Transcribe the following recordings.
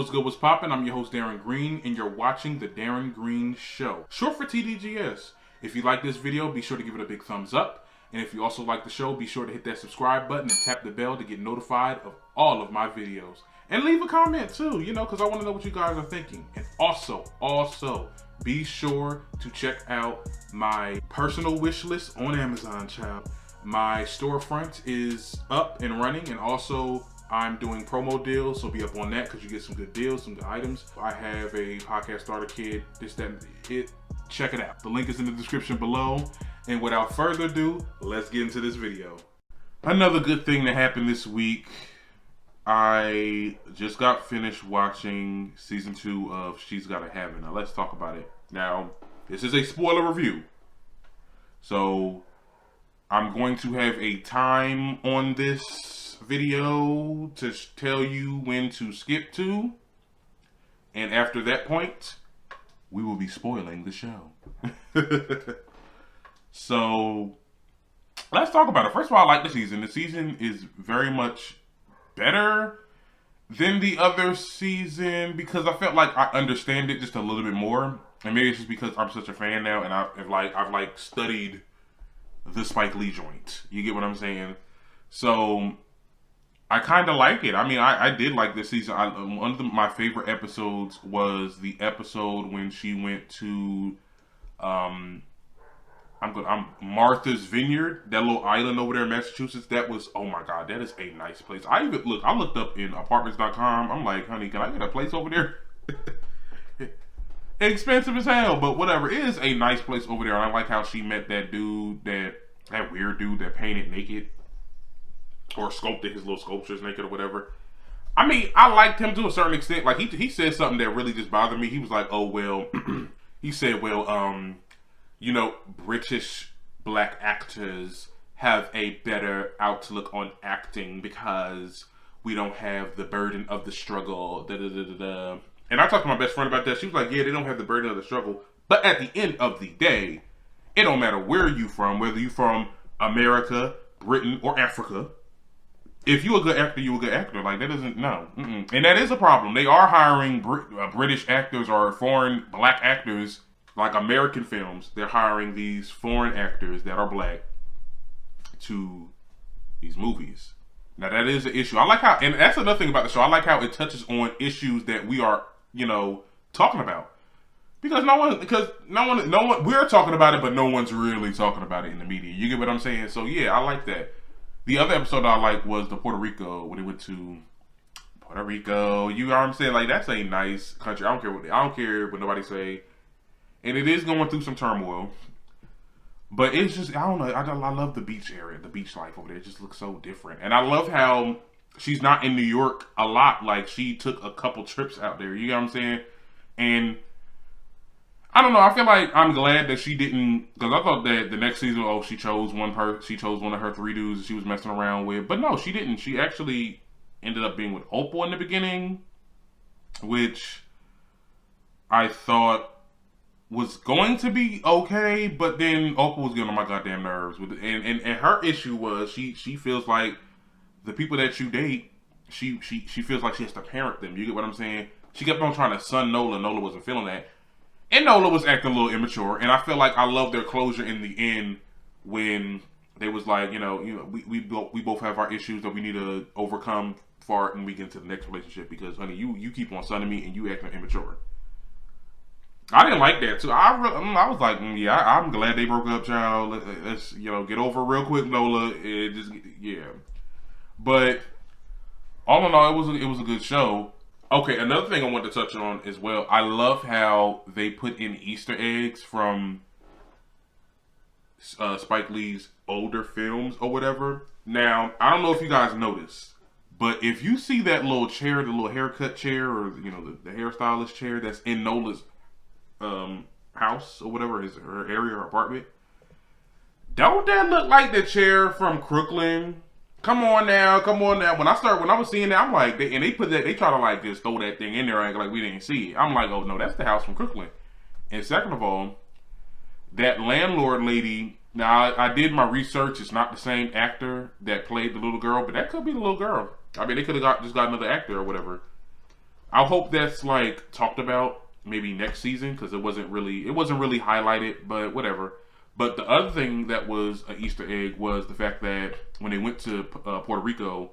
What's good, what's poppin'? I'm your host, Darren Green, and you're watching The Darren Green Show, short for TDGS. If you like this video, be sure to give it a big thumbs up. And if you also like the show, be sure to hit that subscribe button and tap the bell to get notified of all of my videos. And leave a comment too, because I want to know what you guys are thinking. And also, be sure to check out my personal wish list on Amazon, child. My storefront is up and running, and also I'm doing promo deals, so be up on that because you get some good deals, some good items. I have a podcast starter kit, this, that, and it. Check it out. The link is in the description below. And without further ado, let's get into this video. Another good thing that happened this week, I just got finished watching season 2 of She's Gotta Have It. Now let's talk about it. Now, this is a spoiler review, so I'm going to have a time on this video to tell you when to skip to, and after that point we will be spoiling the show. So let's talk about it. First of all, I like the season. The season is very much better than the other season because I felt like I understand it just a little bit more, and maybe it's just because I'm such a fan now and I've studied the Spike Lee joint. You get what I'm saying? So I kind of like it. I mean, I did like this season. One of my favorite episodes was the episode when she went to, Martha's Vineyard, that little island over there in Massachusetts. That was, oh my God, that is a nice place. I looked up in apartments.com. I'm like, honey, can I get a place over there? Expensive as hell, but whatever. It is a nice place over there. I like how she met that dude, that weird dude that painted naked. Or sculpted his little sculptures naked or whatever. I mean, I liked him to a certain extent. Like, he said something that really just bothered me. He was like, oh, well, he said, well, British black actors have a better outlook on acting because we don't have the burden of the struggle. Da, da, da, da, da. And I talked to my best friend about that. She was like, yeah, they don't have the burden of the struggle. But at the end of the day, it don't matter where you from, whether you from America, Britain, or Africa. If you a good actor, you a good actor. Like, that doesn't, no. And that is a problem. They are hiring British actors or foreign black actors, like American films. They're hiring these foreign actors that are black to these movies. Now, that is an issue. I like how, and that's another thing about the show, I like how it touches on issues that we are, talking about. Because no one, we're talking about it, but no one's really talking about it in the media. You get what I'm saying? So, yeah, I like that. The other episode I liked was the Puerto Rico, when they went to Puerto Rico. You know what I'm saying? Like, that's a nice country. I don't care what nobody say. And it is going through some turmoil. But it's just, I don't know. I love the beach area, the beach life over there. It just looks so different. And I love how she's not in New York a lot. Like, she took a couple trips out there. You know what I'm saying? And I don't know. I feel like I'm glad that she didn't, because I thought that the next season, she chose one of her 3 dudes that she was messing around with. But no, she didn't. She actually ended up being with Opal in the beginning, which I thought was going to be okay. But then Opal was getting on my goddamn nerves with it. And her issue was she feels like the people that you date, she feels like she has to parent them. You get what I'm saying? She kept on trying to son Nola. Nola wasn't feeling that. And Nola was acting a little immature, and I feel like I love their closure in the end when they was like, we both have our issues that we need to overcome and we get into the next relationship because, honey, you keep on sonning me and you acting immature. I didn't like that too. I was like, I'm glad they broke up, child. Let's get over it real quick, Nola. But all in all, it was a good show. Okay, another thing I want to touch on as well. I love how they put in Easter eggs from Spike Lee's older films or whatever. Now, I don't know if you guys noticed, but if you see that little chair, the little haircut chair, or the hairstylist chair that's in Nola's house or whatever, her area or apartment, don't that look like the chair from Crooklyn? Come on now. When I was seeing that, I'm like, they try to like just throw that thing in there like we didn't see it. I'm like, oh no, that's the house from Crooklyn. And second of all, that landlord lady, now I did my research, it's not the same actor that played the little girl, but that could be the little girl. I mean, they could have just got another actor or whatever. I hope that's like talked about maybe next season because it wasn't really highlighted, but whatever. But the other thing that was an Easter egg was the fact that when they went to Puerto Rico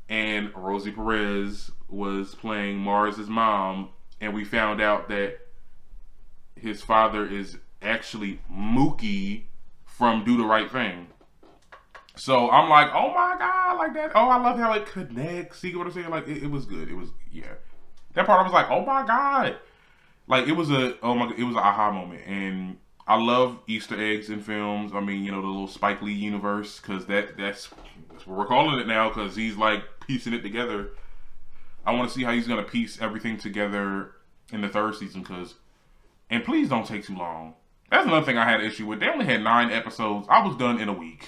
and Rosie Perez was playing Mars's mom, and we found out that his father is actually Mookie from Do the Right Thing. So I'm like, oh my god, like that. Oh, I love how it connects. You get what I'm saying? Like it was good. It was yeah. That part I was like, oh my god. Like it was an aha moment. And I love Easter eggs in films. I mean, the little Spike Lee universe, because that's what we're calling it now, because he's like piecing it together. I want to see how he's gonna piece everything together in the third season, and please don't take too long. That's another thing I had an issue with. They only had 9 episodes. I was done in a week.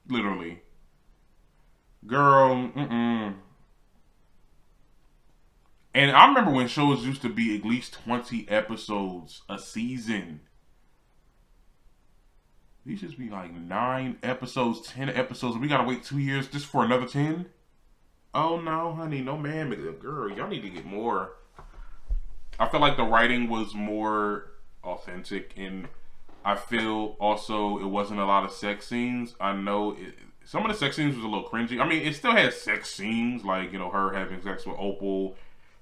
Literally. Girl, And I remember when shows used to be at least 20 episodes a season. These just be like 9 episodes, 10 episodes. We gotta wait 2 years just for another 10? Oh no, honey, no man, girl, y'all need to get more. I felt like the writing was more authentic, and I feel also it wasn't a lot of sex scenes. I know some of the sex scenes was a little cringy. I mean, it still had sex scenes, like her having sex with Opal,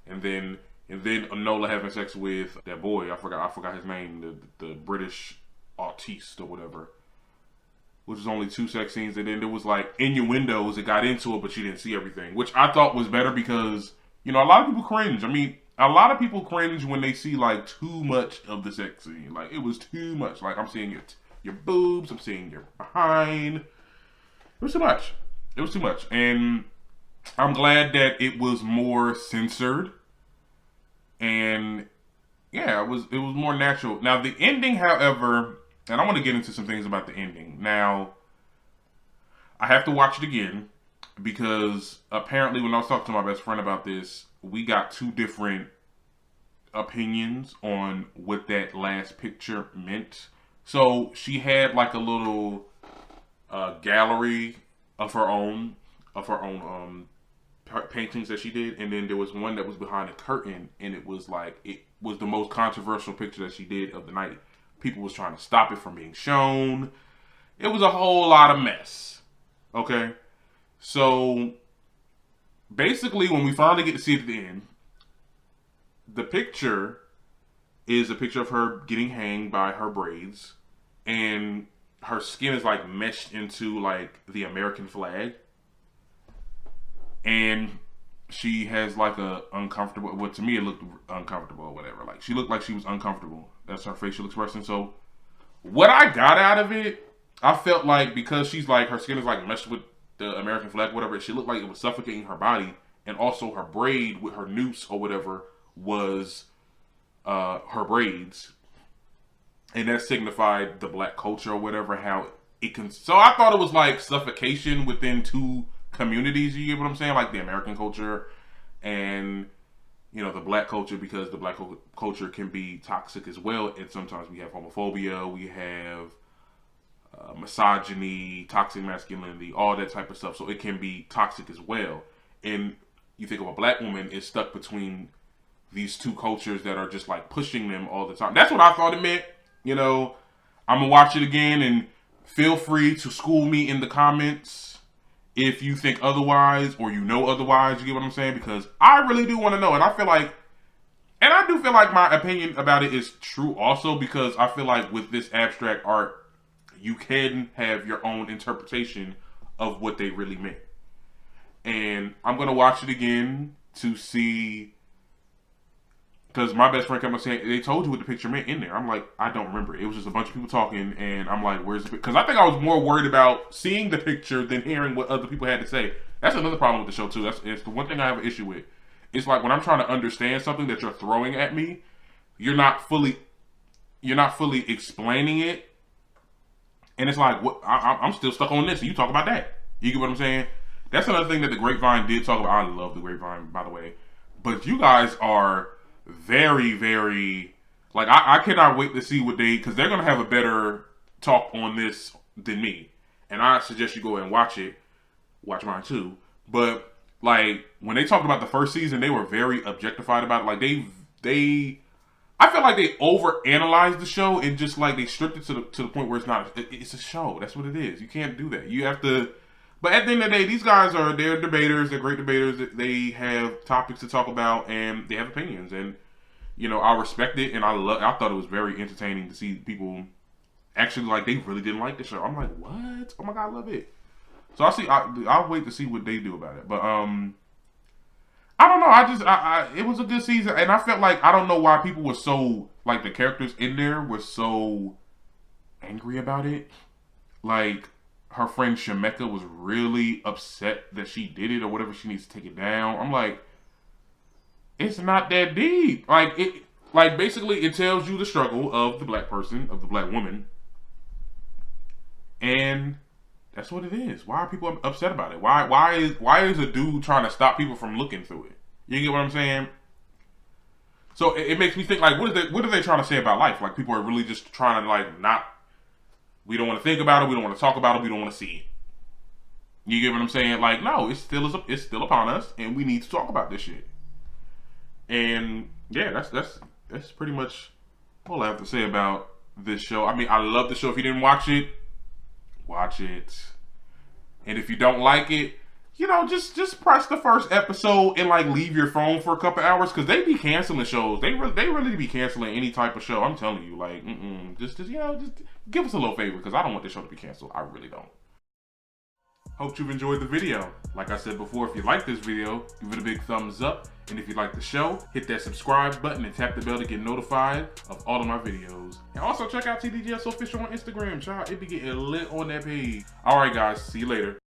and then Enola having sex with that boy. I forgot his name, the British artiste or whatever. Which was only 2 sex scenes, and then there was like innuendos that got into it, but you didn't see everything, which I thought was better because a lot of people cringe. I mean, a lot of people cringe when they see like too much of the sex scene. Like it was too much. Like I'm seeing your boobs, I'm seeing your behind. It was too much. It was too much, and I'm glad that it was more censored. And yeah, it was more natural. Now the ending, however, and I want to get into some things about the ending. Now, I have to watch it again because apparently when I was talking to my best friend about this, we got 2 different opinions on what that last picture meant. So she had like a little gallery of her own paintings that she did, and then there was one that was behind a curtain, and it was the most controversial picture that she did of the night. People was trying to stop it from being shown. It was a whole lot of mess. Okay? So, basically, when we finally get to see it at the end, the picture is a picture of her getting hanged by her braids, and her skin is like meshed into like the American flag. And she has like a uncomfortable, well, to me it looked uncomfortable or whatever. Like she looked like she was uncomfortable. That's her facial expression. So what I got out of it, I felt like because she's like, her skin is like meshed with the American flag, whatever, she looked like it was suffocating her body. And also her braid with her noose or whatever was her braids. And that signified the black culture or whatever, how it can. So I thought it was like suffocation within 2 communities, you get what I'm saying? Like the American culture and the black culture, because the black culture can be toxic as well. And sometimes we have homophobia, we have misogyny, toxic masculinity, all that type of stuff. So it can be toxic as well. And you think of a black woman is stuck between these 2 cultures that are just like pushing them all the time. That's what I thought it meant. I'm gonna watch it again, and feel free to school me in the comments if you think otherwise or otherwise. You get what I'm saying? Because I really do want to know, and I do feel like my opinion about it is true also, because I feel like with this abstract art, you can have your own interpretation of what they really meant. And I'm gonna watch it again to see, because my best friend kept on saying, they told you what the picture meant in there. I'm like, I don't remember. It was just a bunch of people talking, and I'm like, where's the picture? Because I think I was more worried about seeing the picture than hearing what other people had to say. That's another problem with the show, too. It's the one thing I have an issue with. It's like when I'm trying to understand something that you're throwing at me, you're not fully explaining it. And it's like, I'm still stuck on this, and you talk about that. You get what I'm saying? That's another thing that the Grapevine did talk about. I love the Grapevine, by the way. But you guys are very, very, like, I cannot wait to see what because they're going to have a better talk on this than me. And I suggest you go and watch it. Watch mine too. But like when they talked about the first season, they were very objectified about it. Like they I feel like they overanalyzed the show and just like they stripped it to the point where it's not. It's a show. That's what it is. You can't do that. You have to. But at the end of the day, these guys they're debaters. They're great debaters. They have topics to talk about and they have opinions. And you know, I respect it and I thought it was very entertaining to see people actually like they really didn't like the show. I'm like, what? Oh my god, I love it. So I'll wait to see what they do about it. But I don't know. It was a good season, and I felt like I don't know why people were so like the characters in there were so angry about it. Like her friend Shemeka was really upset that she did it or whatever. She needs to take it down. I'm like, it's not that deep. Like basically, it tells you the struggle of the black person, of the black woman, and that's what it is. Why are people upset about it? Why is a dude trying to stop people from looking through it? You get what I'm saying? So it makes me think like, what are they trying to say about life? Like people are really just trying to like not. We don't want to think about it. We don't want to talk about it. We don't want to see it. You get what I'm saying? Like no, it's still upon us, and we need to talk about this shit. And yeah, that's pretty much all I have to say about this show. I mean, I love the show. If you didn't watch it, watch it. And if you don't like it, you know, just press the first episode and like leave your phone for a couple hours because they be canceling shows. They really be canceling any type of show. I'm telling you, like, just you know, just give us a little favor because I don't want this show to be canceled. I really don't. Hope you've enjoyed the video. Like I said before, if you like this video, give it a big thumbs up. And if you like the show, hit that subscribe button and tap the bell to get notified of all of my videos. And also check out TDGS Official on Instagram. Child, it be getting lit on that page. Alright guys, see you later.